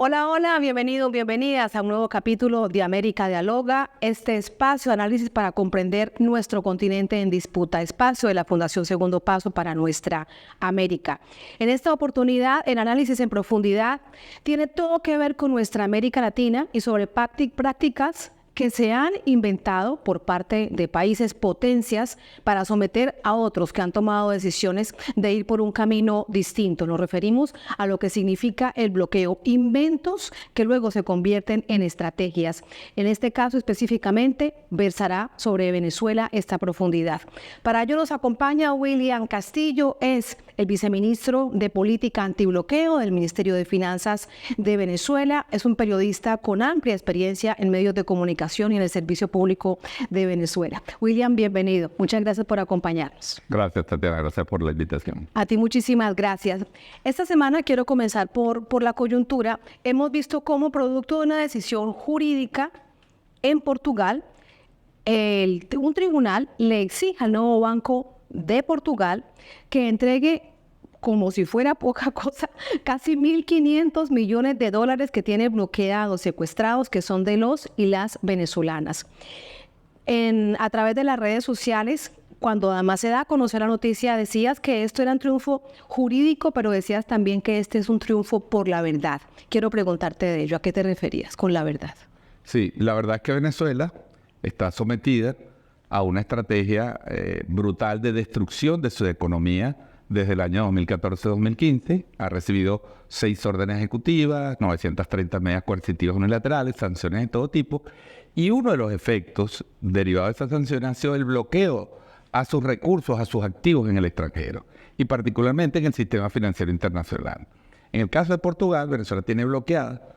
Hola, hola, bienvenidas a un nuevo capítulo de América Dialoga, este espacio de análisis para comprender nuestro continente en disputa, espacio de la Fundación Segundo Paso para nuestra América. En esta oportunidad, el análisis en profundidad tiene todo que ver con nuestra América Latina y sobre prácticas que se han inventado por parte de países potencias para someter a otros que han tomado decisiones de ir por un camino distinto. Nos referimos a lo que significa el bloqueo, inventos que luego se convierten en estrategias. En este caso específicamente versará sobre Venezuela esta profundidad. Para ello nos acompaña William Castillo, es el viceministro de Política Antibloqueo del Ministerio de Finanzas de Venezuela. Es un periodista con amplia experiencia en medios de comunicación y en el servicio público de Venezuela. William, bienvenido. Muchas gracias por acompañarnos. Gracias, Tatiana. Gracias por la invitación. A ti muchísimas gracias. Esta semana quiero comenzar por la coyuntura. Hemos visto cómo producto de una decisión jurídica en Portugal, un tribunal le exige al nuevo Banco de Portugal que entregue, como si fuera poca cosa, casi 1.500 millones de dólares que tiene bloqueados, secuestrados, que son de los y las venezolanas. A través de las redes sociales, cuando además se da a conocer la noticia, decías que esto era un triunfo jurídico, pero decías también que este es un triunfo por la verdad. Quiero preguntarte de ello, ¿a qué te referías con la verdad? Sí, la verdad es que Venezuela está sometida a una estrategia brutal de destrucción de su economía desde el año 2014-2015. Ha recibido 6 órdenes ejecutivas, 930 medidas coercitivas unilaterales, sanciones de todo tipo. Y uno de los efectos derivados de esas sanciones ha sido el bloqueo a sus recursos, a sus activos en el extranjero, y particularmente en el sistema financiero internacional. En el caso de Portugal, Venezuela tiene bloqueada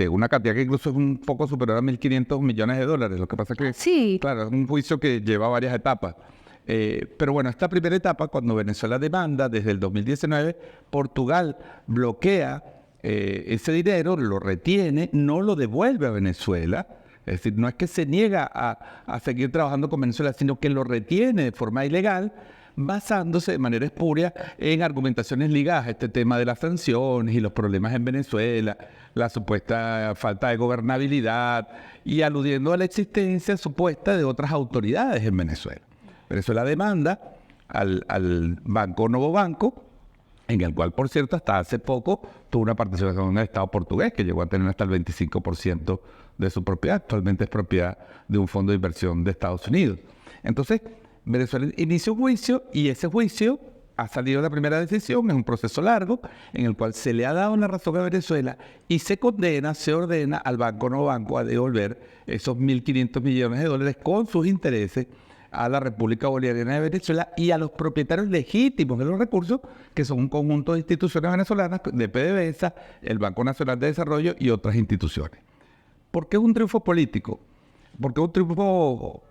una cantidad que incluso es un poco superior a 1.500 millones de dólares. Lo que pasa es que, sí, claro, es un juicio que lleva varias etapas. Pero bueno, esta primera etapa, cuando Venezuela demanda desde el 2019, Portugal bloquea ese dinero, lo retiene, no lo devuelve a Venezuela. Es decir, no es que se niega a seguir trabajando con Venezuela, sino que lo retiene de forma ilegal, basándose de manera espuria en argumentaciones ligadas a este tema de las sanciones y los problemas en Venezuela, la supuesta falta de gobernabilidad y aludiendo a la existencia supuesta de otras autoridades en Venezuela. Venezuela demanda al Banco Novo Banco, en el cual, por cierto, hasta hace poco tuvo una participación en el Estado portugués, que llegó a tener hasta el 25% de su propiedad. Actualmente es propiedad de un fondo de inversión de Estados Unidos. Entonces, Venezuela inicia un juicio y ese juicio ha salido la primera decisión, es un proceso largo en el cual se le ha dado una razón a Venezuela y se ordena al Banco Novo Banco a devolver esos 1.500 millones de dólares con sus intereses a la República Bolivariana de Venezuela y a los propietarios legítimos de los recursos, que son un conjunto de instituciones venezolanas, de PDVSA, el Banco Nacional de Desarrollo y otras instituciones. ¿Por qué es un triunfo político? Porque es un triunfo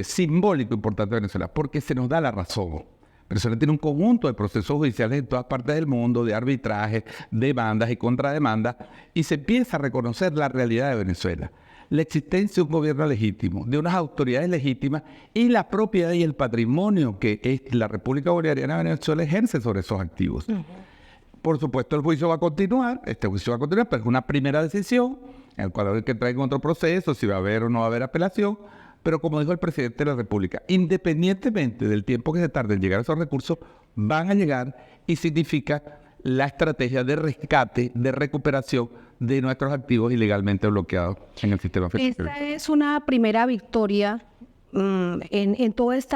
simbólico importante de Venezuela, porque se nos da la razón. Venezuela tiene un conjunto de procesos judiciales en todas partes del mundo, de arbitraje, demandas y contrademandas, y se empieza a reconocer la realidad de Venezuela. La existencia de un gobierno legítimo, de unas autoridades legítimas y la propiedad y el patrimonio que la República Bolivariana de Venezuela ejerce sobre esos activos. Por supuesto, el juicio va a continuar, pero es una primera decisión, en la cual hay que traer otro proceso, si va a haber o no va a haber apelación, pero como dijo el presidente de la República, independientemente del tiempo que se tarde en llegar a esos recursos, van a llegar y significa la estrategia de rescate, de recuperación de nuestros activos ilegalmente bloqueados en el sistema financiero. Esta es una primera victoria en todo este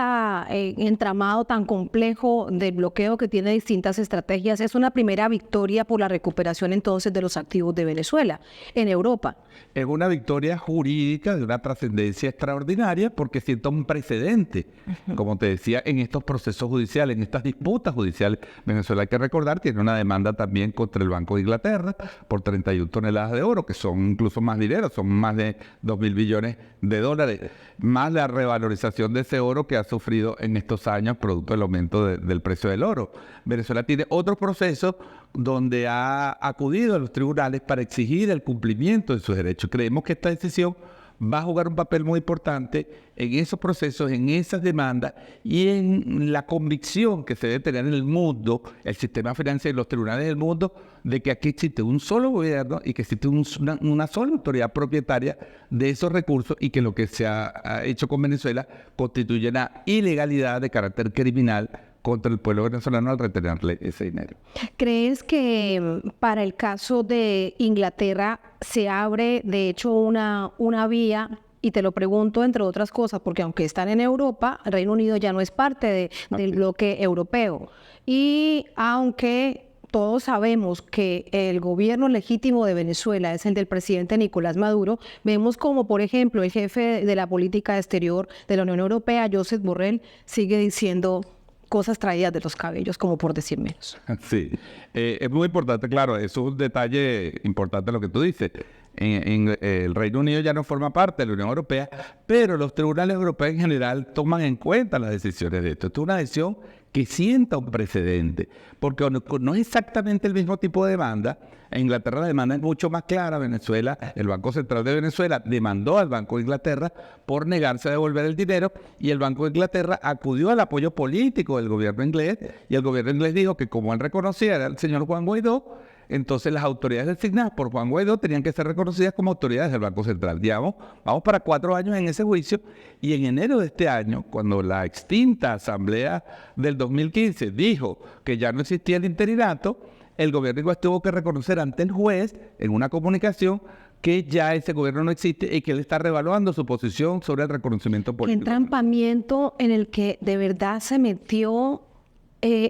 entramado tan complejo del bloqueo que tiene distintas estrategias. Es una primera victoria por la recuperación entonces de los activos de Venezuela en Europa. Es una victoria jurídica de una trascendencia extraordinaria porque sienta un precedente, como te decía, en estos procesos judiciales, en estas disputas judiciales. Venezuela, hay que recordar, tiene una demanda también contra el Banco de Inglaterra por 31 toneladas de oro, que son incluso más dinero, son más de 2.000 billones de dólares, más la revalorización de ese oro que ha sufrido en estos años producto del aumento del precio del oro. Venezuela tiene otros procesos donde ha acudido a los tribunales para exigir el cumplimiento de sus derechos. Creemos que esta decisión va a jugar un papel muy importante en esos procesos, en esas demandas y en la convicción que se debe tener en el mundo, el sistema financiero y los tribunales del mundo, de que aquí existe un solo gobierno y que existe una sola autoridad propietaria de esos recursos y que lo que se ha hecho con Venezuela constituye una ilegalidad de carácter criminal contra el pueblo venezolano al retenerle ese dinero. ¿Crees que para el caso de Inglaterra se abre, de hecho, una vía? Y te lo pregunto, entre otras cosas, porque aunque están en Europa, el Reino Unido ya no es parte del bloque europeo. Y aunque todos sabemos que el gobierno legítimo de Venezuela es el del presidente Nicolás Maduro, vemos como, por ejemplo, el jefe de la política exterior de la Unión Europea, Josep Borrell, sigue diciendo cosas traídas de los cabellos, como por decir menos. Sí, es muy importante, claro, eso es un detalle importante lo que tú dices. El Reino Unido ya no forma parte de la Unión Europea, pero los tribunales europeos en general toman en cuenta las decisiones de esto. Esto es una decisión que sienta un precedente, porque no es exactamente el mismo tipo de demanda. En Inglaterra la demanda es mucho más clara. Venezuela, el Banco Central de Venezuela demandó al Banco de Inglaterra por negarse a devolver el dinero y el Banco de Inglaterra acudió al apoyo político del gobierno inglés y el gobierno inglés dijo que como él reconocía era el señor Juan Guaidó, entonces las autoridades designadas por Juan Guaidó tenían que ser reconocidas como autoridades del Banco Central. Digamos, vamos para 4 años en ese juicio y en enero de este año, cuando la extinta Asamblea del 2015 dijo que ya no existía el interinato, el gobierno inglés tuvo que reconocer ante el juez en una comunicación que ya ese gobierno no existe y que él está revaluando su posición sobre el reconocimiento político. Qué entrampamiento en el que de verdad se metió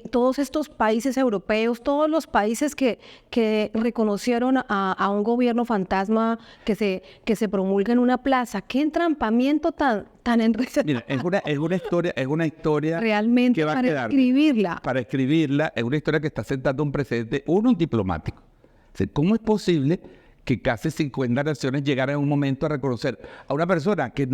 todos estos países europeos, todos los países que reconocieron a un gobierno fantasma que se promulga en una plaza. Qué entrampamiento tan enredado. Mira, es una historia realmente que va a para quedar, escribirla. Para escribirla, es una historia que está sentando un precedente, un diplomático. O sea, ¿cómo es posible que casi 50 naciones llegaran en un momento a reconocer a una persona que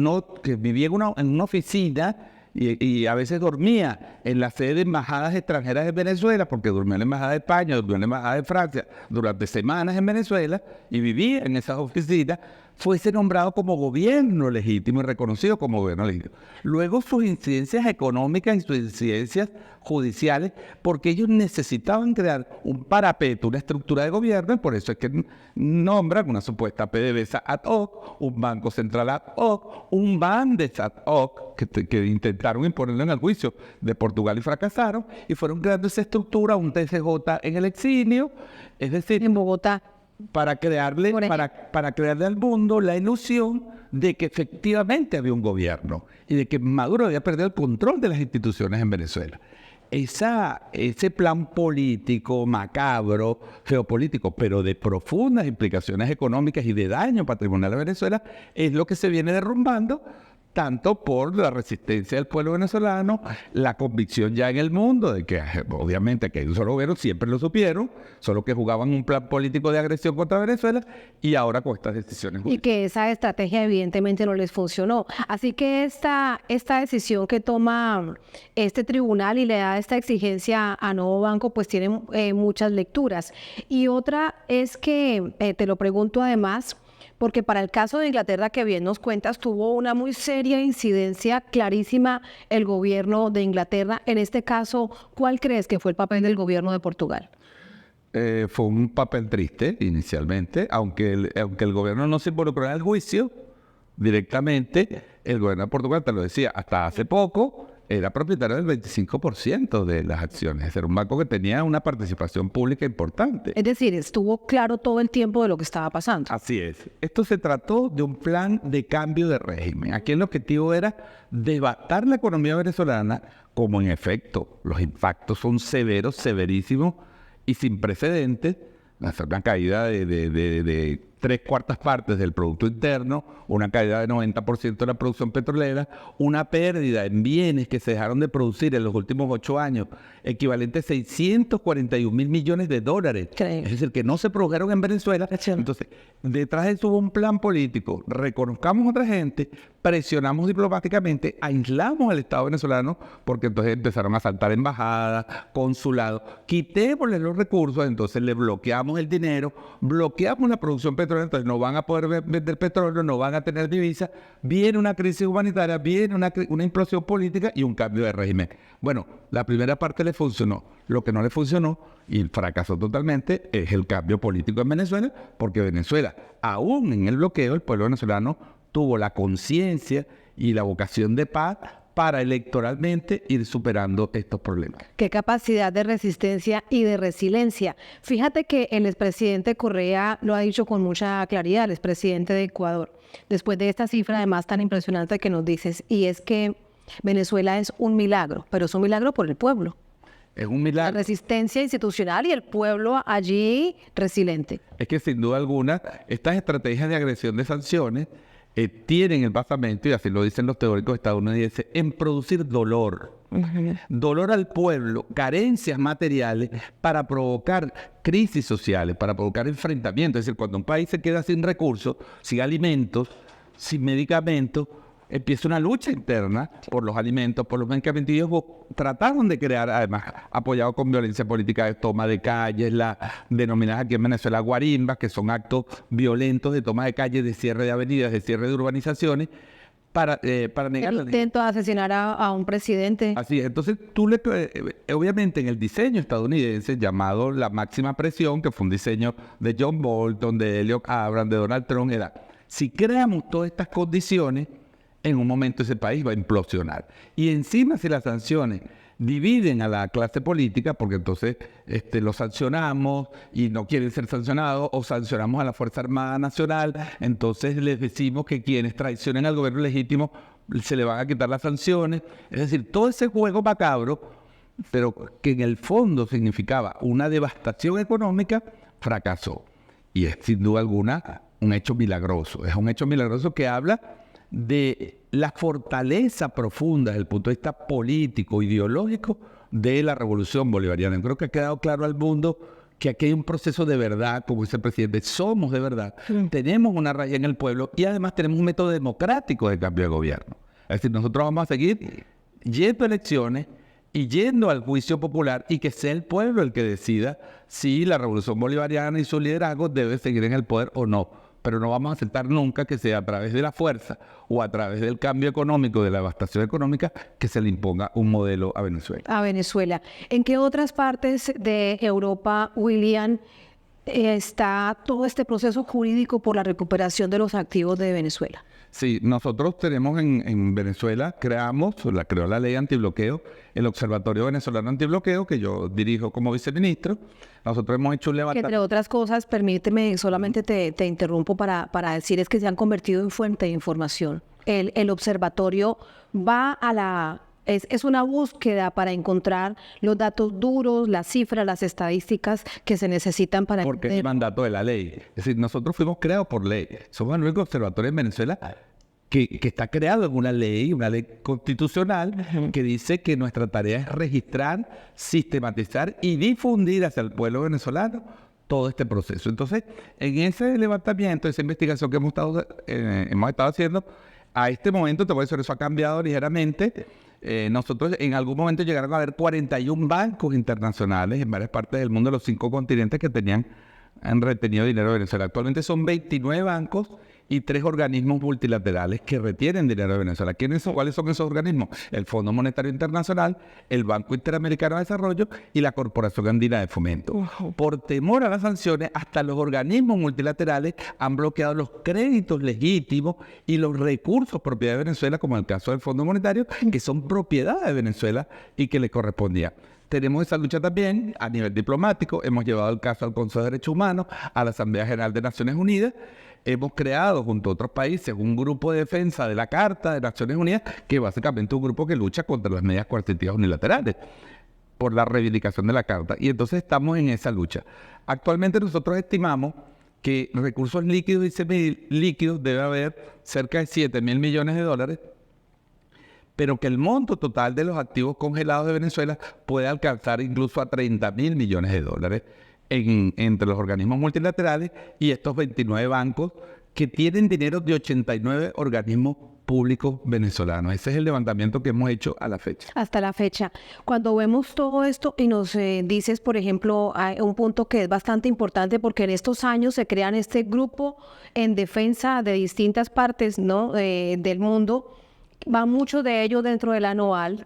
vivía en una oficina y a veces dormía en la sede de embajadas extranjeras de Venezuela, porque durmió en la embajada de España, durmió en la embajada de Francia durante semanas en Venezuela y vivía en esas oficinas, fuese nombrado como gobierno legítimo y reconocido como gobierno legítimo? Luego sus incidencias económicas y sus incidencias judiciales, porque ellos necesitaban crear un parapeto, una estructura de gobierno, y por eso es que nombran una supuesta PDVSA ad hoc, un Banco Central ad hoc, un Bandes ad hoc, que intentaron imponerlo en el juicio de Portugal y fracasaron, y fueron creando esa estructura, un TCJ en el exilio, es decir, En Bogotá. para crearle al mundo la ilusión de que efectivamente había un gobierno y de que Maduro había perdido el control de las instituciones en Venezuela. Ese plan político, macabro, geopolítico, pero de profundas implicaciones económicas y de daño patrimonial a Venezuela, es lo que se viene derrumbando, tanto por la resistencia del pueblo venezolano, la convicción ya en el mundo de que obviamente que hay un solo gobierno, siempre lo supieron, solo que jugaban un plan político de agresión contra Venezuela y ahora con estas decisiones. Y que esa estrategia evidentemente no les funcionó. Así que esta decisión que toma este tribunal y le da esta exigencia a Nuevo Banco, pues tiene muchas lecturas. Y otra es que, te lo pregunto además, porque para el caso de Inglaterra, que bien nos cuentas, tuvo una muy seria incidencia clarísima el gobierno de Inglaterra. En este caso, ¿cuál crees que fue el papel del gobierno de Portugal? Fue un papel triste inicialmente, aunque el gobierno no se involucró en el juicio directamente. El gobierno de Portugal, te lo decía, hasta hace poco era propietario del 25% de las acciones. Era un banco que tenía una participación pública importante. Es decir, estuvo claro todo el tiempo de lo que estaba pasando. Así es. Esto se trató de un plan de cambio de régimen. Aquí el objetivo era devastar la economía venezolana, como en efecto los impactos son severos, severísimos y sin precedentes. Hacer una caída de 3/4 partes del Producto Interno, una caída de 90% de la producción petrolera, una pérdida en bienes que se dejaron de producir en los últimos 8 años, equivalente a 641.000 millones de dólares. Increíble. Es decir, que no se produjeron en Venezuela. Entonces, detrás de eso hubo un plan político. Reconozcamos a otra gente, presionamos diplomáticamente, aislamos al Estado venezolano, porque entonces empezaron a saltar embajadas, consulados, quitémosle los recursos, entonces le bloqueamos el dinero, bloqueamos la producción petrolera petróleo, entonces no van a poder vender petróleo, no van a tener divisas, viene una crisis humanitaria, viene una implosión política y un cambio de régimen. Bueno, la primera parte le funcionó. Lo que no le funcionó y fracasó totalmente es el cambio político en Venezuela, porque Venezuela, aún en el bloqueo, el pueblo venezolano tuvo la conciencia y la vocación de paz para electoralmente ir superando estos problemas. Qué capacidad de resistencia y de resiliencia. Fíjate que el expresidente Correa lo ha dicho con mucha claridad, el expresidente de Ecuador, después de esta cifra además tan impresionante que nos dices, y es que Venezuela es un milagro, pero es un milagro por el pueblo. Es un La milagro. resistencia institucional y el pueblo allí resiliente. Es que sin duda alguna, estas estrategias de agresión de sanciones tienen el basamento, y así lo dicen los teóricos estadounidenses, en producir dolor. Dolor al pueblo, carencias materiales para provocar crisis sociales, para provocar enfrentamientos. Es decir, cuando un país se queda sin recursos, sin alimentos, sin medicamentos, empieza una lucha interna por los alimentos, por los medicamentos, y ellos trataron de crear, además, apoyado con violencia política, de toma de calles, las denominadas aquí en Venezuela guarimbas, que son actos violentos de toma de calles, de cierre de avenidas, de cierre de urbanizaciones, para negar El intento de asesinar a un presidente. Así es. Entonces, obviamente en el diseño estadounidense llamado la máxima presión, que fue un diseño de John Bolton, de Elliot Abrams, de Donald Trump, era, si creamos todas estas condiciones, en un momento ese país va a implosionar. Y encima, si las sanciones dividen a la clase política, porque entonces los sancionamos y no quieren ser sancionados, o sancionamos a la Fuerza Armada Nacional, entonces les decimos que quienes traicionen al gobierno legítimo se le van a quitar las sanciones. Es decir, todo ese juego macabro, pero que en el fondo significaba una devastación económica, fracasó. Y es sin duda alguna un hecho milagroso. Es un hecho milagroso que habla de la fortaleza profunda desde el punto de vista político, ideológico de la revolución bolivariana. Yo creo que ha quedado claro al mundo que aquí hay un proceso de verdad, como dice el presidente, somos de verdad, tenemos una raíz en el pueblo y además tenemos un método democrático de cambio de gobierno. Es decir, nosotros vamos a seguir yendo a elecciones y yendo al juicio popular y que sea el pueblo el que decida si la revolución bolivariana y su liderazgo debe seguir en el poder o no. Pero no vamos a aceptar nunca que sea a través de la fuerza o a través del cambio económico, de la devastación económica, que se le imponga un modelo a Venezuela. A Venezuela. ¿En qué otras partes de Europa, William, está todo este proceso jurídico por la recuperación de los activos de Venezuela? Sí, nosotros tenemos en Venezuela, creó la ley antibloqueo, el Observatorio Venezolano Antibloqueo, que yo dirijo como viceministro. Nosotros hemos hecho un Que levantamiento. entre otras cosas, permíteme, solamente te interrumpo para decir, es que se han convertido en fuente de información. El observatorio va a la... Es una búsqueda para encontrar los datos duros, las cifras, las estadísticas que se necesitan para... Porque es el mandato de la ley. Es decir, nosotros fuimos creados por ley. Somos el único observatorio en Venezuela que está creado en una ley constitucional que dice que nuestra tarea es registrar, sistematizar y difundir hacia el pueblo venezolano todo este proceso. Entonces, en ese levantamiento, esa investigación que hemos estado haciendo, a este momento, te voy a decir, eso ha cambiado ligeramente. Nosotros en algún momento llegaron a haber 41 bancos internacionales en varias partes del mundo, de los 5 continentes, que han retenido dinero de Venezuela. Actualmente son 29 bancos y 3 organismos multilaterales que retienen dinero de Venezuela. ¿Cuáles son esos organismos? El Fondo Monetario Internacional, el Banco Interamericano de Desarrollo y la Corporación Andina de Fomento. Por temor a las sanciones, hasta los organismos multilaterales han bloqueado los créditos legítimos y los recursos propiedad de Venezuela, como en el caso del Fondo Monetario, que son propiedad de Venezuela y que le correspondía. Tenemos esa lucha también a nivel diplomático. Hemos llevado el caso al Consejo de Derechos Humanos, a la Asamblea General de Naciones Unidas. Hemos creado junto a otros países un grupo de defensa de la Carta de Naciones Unidas, que básicamente es un grupo que lucha contra las medidas coercitivas unilaterales por la reivindicación de la Carta. Y entonces estamos en esa lucha. Actualmente nosotros estimamos que recursos líquidos y semilíquidos debe haber cerca de 7.000 millones de dólares, pero que el monto total de los activos congelados de Venezuela puede alcanzar incluso a 30.000 millones de dólares entre los organismos multilaterales y estos 29 bancos que tienen dinero de 89 organismos públicos venezolanos. Ese es el levantamiento que hemos hecho a la fecha. Hasta la fecha. Cuando vemos todo esto y nos dices, por ejemplo, hay un punto que es bastante importante porque en estos años se crean este grupo en defensa de distintas partes, ¿no? Del mundo, van muchos de ellos dentro de la ANOAL,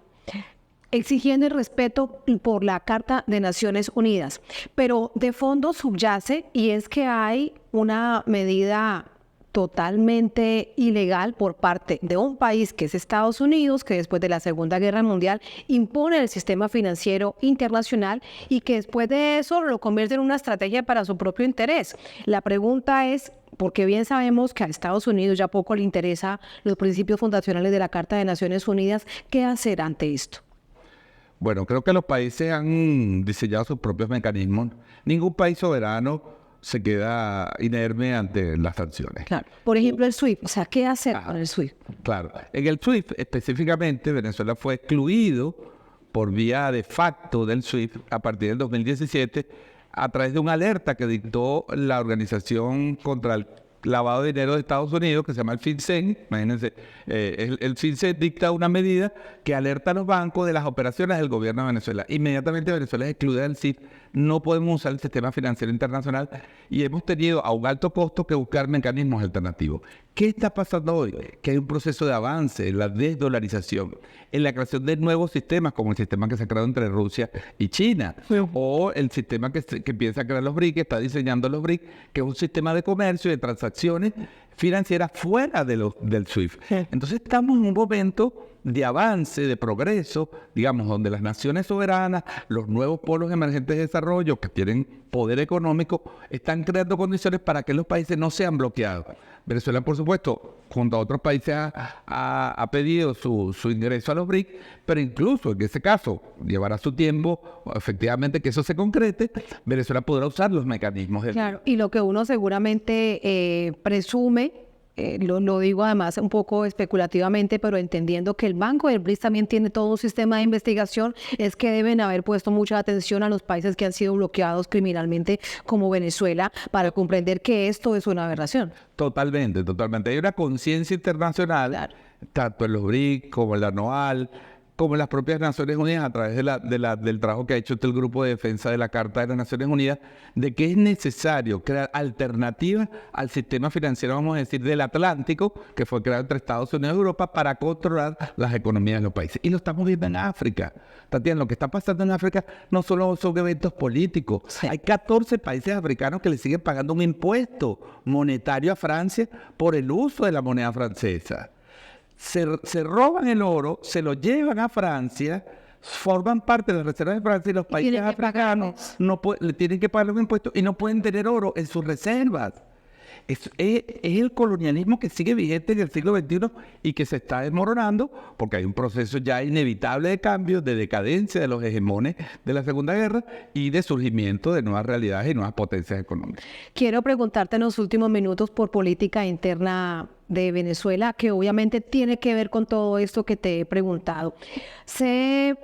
exigiendo el respeto por la Carta de Naciones Unidas. Pero de fondo subyace y es que hay una medida totalmente ilegal por parte de un país que es Estados Unidos, que después de la Segunda Guerra Mundial impone el sistema financiero internacional y que después de eso lo convierte en una estrategia para su propio interés. La pregunta es, porque bien sabemos que a Estados Unidos ya poco le interesa los principios fundacionales de la Carta de Naciones Unidas, ¿qué hacer ante esto? Bueno, creo que los países han diseñado sus propios mecanismos. Ningún país soberano se queda inerme ante las sanciones. Claro. Por ejemplo, el SWIFT. O sea, ¿qué hacer con el SWIFT? Claro. En el SWIFT, específicamente, Venezuela fue excluido por vía de facto del SWIFT a partir del 2017 a través de una alerta que dictó la Organización contra el Lavado de Dinero de Estados Unidos, que se llama el FinCEN. Imagínense, el FinCEN dicta una medida que alerta a los bancos de las operaciones del gobierno de Venezuela. Inmediatamente Venezuela es excluida del SWIFT. No podemos usar el sistema financiero internacional y hemos tenido a un alto costo que buscar mecanismos alternativos. ¿Qué está pasando hoy? Que hay un proceso de avance en la desdolarización, en la creación de nuevos sistemas, como el sistema que se ha creado entre Rusia y China, o el sistema que empieza a crear los BRIC, que está diseñando los BRIC, que es un sistema de comercio y de transacciones financieras fuera del SWIFT. Entonces estamos en un momento de avance, de progreso, digamos, donde las naciones soberanas, los nuevos polos emergentes de desarrollo que tienen poder económico, están creando condiciones para que los países no sean bloqueados. Venezuela, por supuesto, junto a otros países ha pedido su ingreso a los BRIC, pero incluso en ese caso llevará su tiempo, efectivamente, que eso se concrete. Venezuela podrá usar los mecanismos del... Claro, y lo que uno seguramente presume, lo digo además un poco especulativamente, pero entendiendo que el Banco del BRICS también tiene todo un sistema de investigación, es que deben haber puesto mucha atención a los países que han sido bloqueados criminalmente como Venezuela para comprender que esto es una aberración. Totalmente, totalmente. Hay una conciencia internacional, claro, tanto en los BRIC como en la ANOAL, como en las propias Naciones Unidas, a través del trabajo que ha hecho el Grupo de Defensa de la Carta de las Naciones Unidas, de que es necesario crear alternativas al sistema financiero, vamos a decir, del Atlántico, que fue creado entre Estados Unidos y Europa para controlar las economías de los países. Y lo estamos viendo en África. Tatiana, lo que está pasando en África no solo son eventos políticos. Sí. Hay 14 países africanos que le siguen pagando un impuesto monetario a Francia por el uso de la moneda francesa. Se roban el oro, se lo llevan a Francia, forman parte de las reservas de Francia y los países africanos le tienen que pagar los impuestos y no pueden tener oro en sus reservas. Es el colonialismo que sigue vigente en el siglo XXI y que se está desmoronando porque hay un proceso ya inevitable de cambio, de decadencia de los hegemones de la Segunda Guerra y de surgimiento de nuevas realidades y nuevas potencias económicas. Quiero preguntarte en los últimos minutos por política interna de Venezuela, que obviamente tiene que ver con todo esto que te he preguntado. Se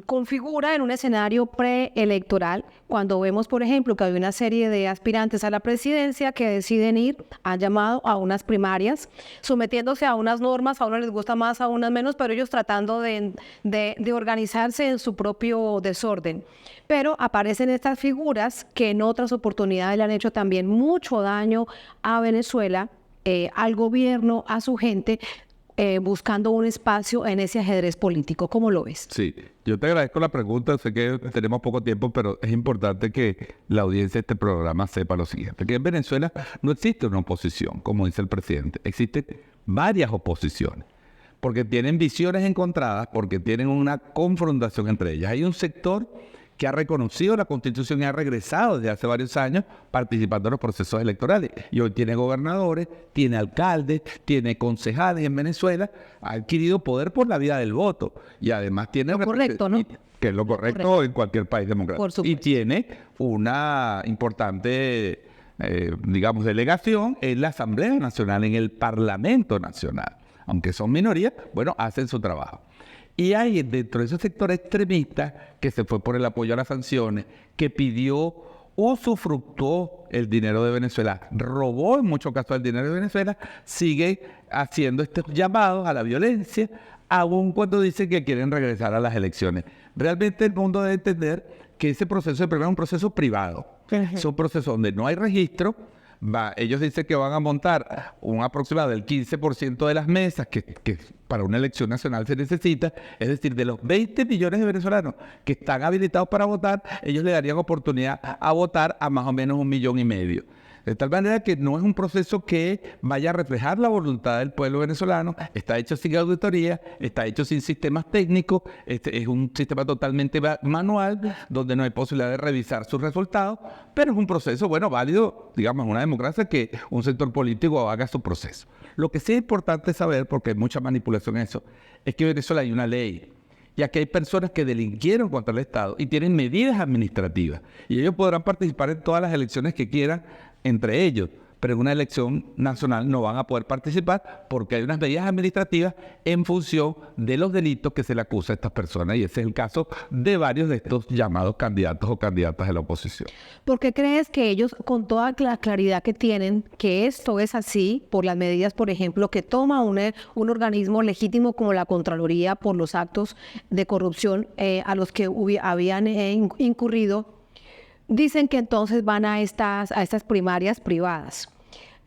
configura en un escenario preelectoral cuando vemos, por ejemplo, que hay una serie de aspirantes a la presidencia que deciden han llamado a unas primarias, sometiéndose a unas normas, a unos les gusta más, a unas menos, pero ellos tratando de organizarse en su propio desorden. Pero aparecen estas figuras que en otras oportunidades le han hecho también mucho daño a Venezuela, al gobierno, a su gente, buscando un espacio en ese ajedrez político. ¿Cómo lo ves? Sí, yo te agradezco la pregunta. Sé que tenemos poco tiempo, pero es importante que la audiencia de este programa sepa lo siguiente, que en Venezuela no existe una oposición, como dice el presidente. Existen varias oposiciones, porque tienen visiones encontradas, porque tienen una confrontación entre ellas. Hay un sector que ha reconocido la Constitución y ha regresado desde hace varios años participando en los procesos electorales. Y hoy tiene gobernadores, tiene alcaldes, tiene concejales en Venezuela, ha adquirido poder por la vía del voto. Y además tiene... Lo correcto, ¿no? Que es lo correcto en cualquier país democrático. Y tiene una importante, digamos, delegación en la Asamblea Nacional, en el Parlamento Nacional. Aunque son minorías, bueno, hacen su trabajo. Y hay dentro de ese sector extremista que se fue por el apoyo a las sanciones, que pidió usufructuó el dinero de Venezuela, robó en muchos casos el dinero de Venezuela, sigue haciendo estos llamados a la violencia, aun cuando dicen que quieren regresar a las elecciones. Realmente el mundo debe entender que ese proceso de primero es un proceso privado. Es un proceso donde no hay registro. Ellos dicen que van a montar un aproximado del 15% de las mesas que para una elección nacional se necesita. Es decir, de los 20 millones de venezolanos que están habilitados para votar, ellos le darían oportunidad a votar a más o menos 1,5 millones. De tal manera que no es un proceso que vaya a reflejar la voluntad del pueblo venezolano, está hecho sin auditoría, está hecho sin sistemas técnicos, es un sistema totalmente manual, donde no hay posibilidad de revisar sus resultados, pero es un proceso, bueno, válido, digamos, una democracia que un sector político haga su proceso. Lo que sí es importante saber, porque hay mucha manipulación en eso, es que en Venezuela hay una ley. Y aquí hay personas que delinquieron contra el Estado y tienen medidas administrativas. Y ellos podrán participar en todas las elecciones que quieran entre ellos, pero en una elección nacional no van a poder participar porque hay unas medidas administrativas en función de los delitos que se le acusa a estas personas. Y ese es el caso de varios de estos llamados candidatos o candidatas de la oposición. ¿Por qué crees que ellos, con toda la claridad que tienen, que esto es así por las medidas, por ejemplo, que toma un organismo legítimo como la Contraloría por los actos de corrupción a los que habían incurrido, dicen que entonces van a estas primarias privadas?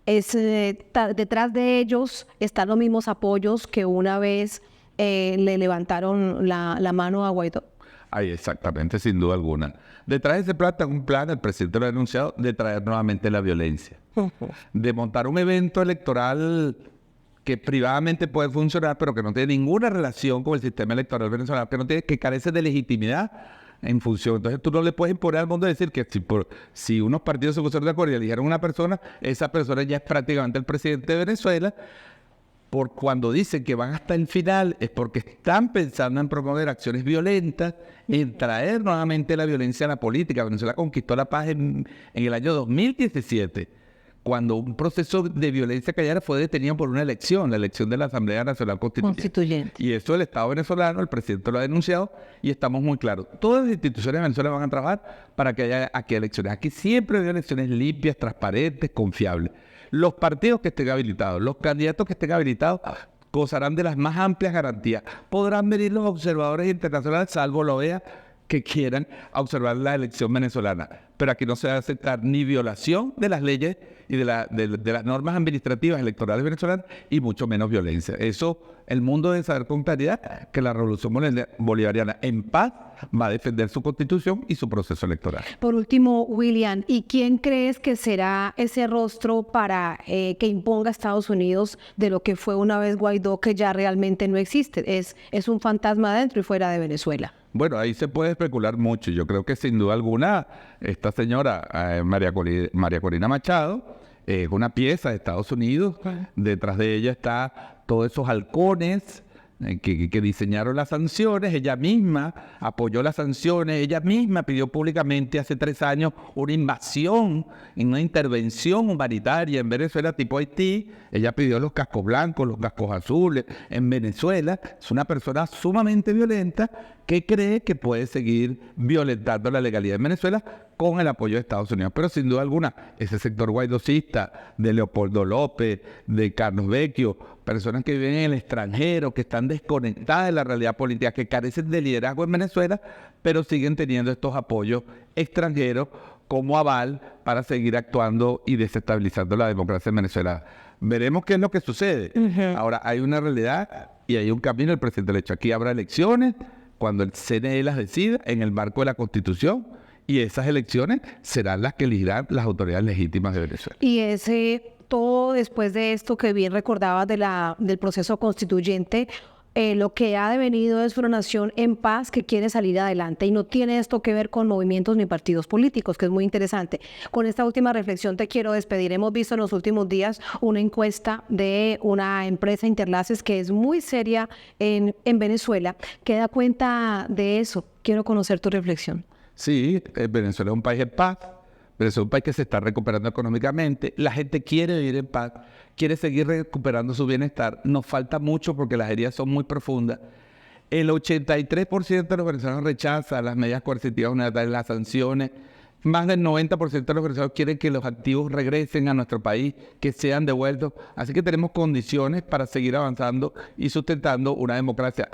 Detrás de ellos están los mismos apoyos que una vez le levantaron la mano a Guaidó. Ay, exactamente, sin duda alguna. Detrás de ese plan está un plan, el presidente lo ha anunciado, de traer nuevamente la violencia. De montar un evento electoral que privadamente puede funcionar, pero que no tiene ninguna relación con el sistema electoral venezolano, que carece de legitimidad en función. Entonces tú no le puedes imponer al mundo decir que si unos partidos se pusieron de acuerdo y eligieron una persona, esa persona ya es prácticamente el presidente de Venezuela. Por cuando dicen que van hasta el final es porque están pensando en promover acciones violentas, en traer nuevamente la violencia a la política. Venezuela conquistó la paz en el año 2017. Cuando un proceso de violencia callejera fue detenido por una elección, la elección de la Asamblea Nacional Constituyente. Y eso el Estado venezolano, el presidente lo ha denunciado y estamos muy claros. Todas las instituciones de Venezuela van a trabajar para que haya aquí elecciones. Aquí siempre hay elecciones limpias, transparentes, confiables. Los partidos que estén habilitados, los candidatos que estén habilitados, gozarán de las más amplias garantías. Podrán venir los observadores internacionales, salvo la OEA, que quieran observar la elección venezolana. Pero aquí no se va a aceptar ni violación de las leyes y de las normas administrativas electorales venezolanas y mucho menos violencia. Eso, el mundo debe saber con claridad que la revolución bolivariana en paz va a defender su constitución y su proceso electoral. Por último, William, ¿y quién crees que será ese rostro para que imponga a Estados Unidos de lo que fue una vez Guaidó, que ya realmente no existe? Es un fantasma dentro y fuera de Venezuela. Bueno, ahí se puede especular mucho. Yo creo que sin duda alguna esta señora, María Corina Machado, es una pieza de Estados Unidos. Detrás de ella está todos esos halcones que diseñaron las sanciones. Ella misma apoyó las sanciones. Ella misma pidió públicamente hace 3 años una invasión, una intervención humanitaria en Venezuela tipo Haití. Ella pidió los cascos blancos, los cascos azules en Venezuela. Es una persona sumamente violenta que cree que puede seguir violentando la legalidad en Venezuela con el apoyo de Estados Unidos. Pero sin duda alguna, ese sector guaidocista de Leopoldo López, de Carlos Vecchio, personas que viven en el extranjero, que están desconectadas de la realidad política, que carecen de liderazgo en Venezuela, pero siguen teniendo estos apoyos extranjeros como aval para seguir actuando y desestabilizando la democracia en Venezuela. Veremos qué es lo que sucede. Ahora, hay una realidad y hay un camino. El presidente le ha dicho, aquí habrá elecciones cuando el CNE las decida en el marco de la Constitución, y esas elecciones serán las que elegirán las autoridades legítimas de Venezuela. Y todo después de esto que bien recordabas del proceso constituyente, lo que ha devenido es una nación en paz que quiere salir adelante y no tiene esto que ver con movimientos ni partidos políticos, que es muy interesante. Con esta última reflexión te quiero despedir. Hemos visto en los últimos días una encuesta de una empresa Interlaces que es muy seria en Venezuela, que da cuenta de eso. Quiero conocer tu reflexión. Sí, Venezuela es un país en paz. Venezuela es un país que se está recuperando económicamente. La gente quiere vivir en paz, quiere seguir recuperando su bienestar. Nos falta mucho porque las heridas son muy profundas. El 83% de los venezolanos rechazan las medidas coercitivas unilaterales, las sanciones. Más del 90% de los venezolanos quieren que los activos regresen a nuestro país, que sean devueltos. Así que tenemos condiciones para seguir avanzando y sustentando una democracia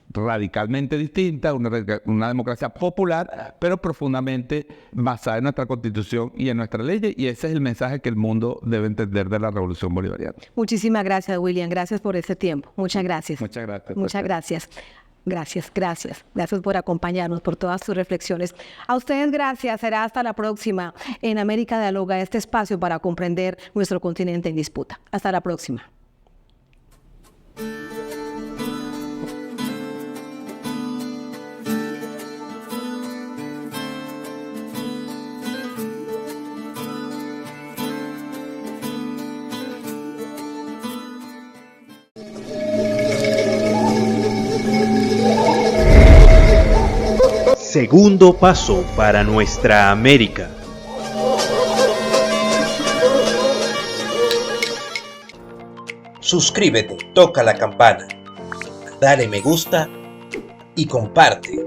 radicalmente distinta, una democracia popular, pero profundamente basada en nuestra Constitución y en nuestras leyes. Y ese es el mensaje que el mundo debe entender de la Revolución Bolivariana. Muchísimas gracias, William. Gracias por este tiempo. Muchas gracias. Muchas gracias. Muchas gracias. Gracias por acompañarnos, por todas sus reflexiones. A ustedes gracias, será hasta la próxima en América Dialoga, este espacio para comprender nuestro continente en disputa. Hasta la próxima. Segundo paso para nuestra América. Suscríbete, toca la campana, dale me gusta y comparte.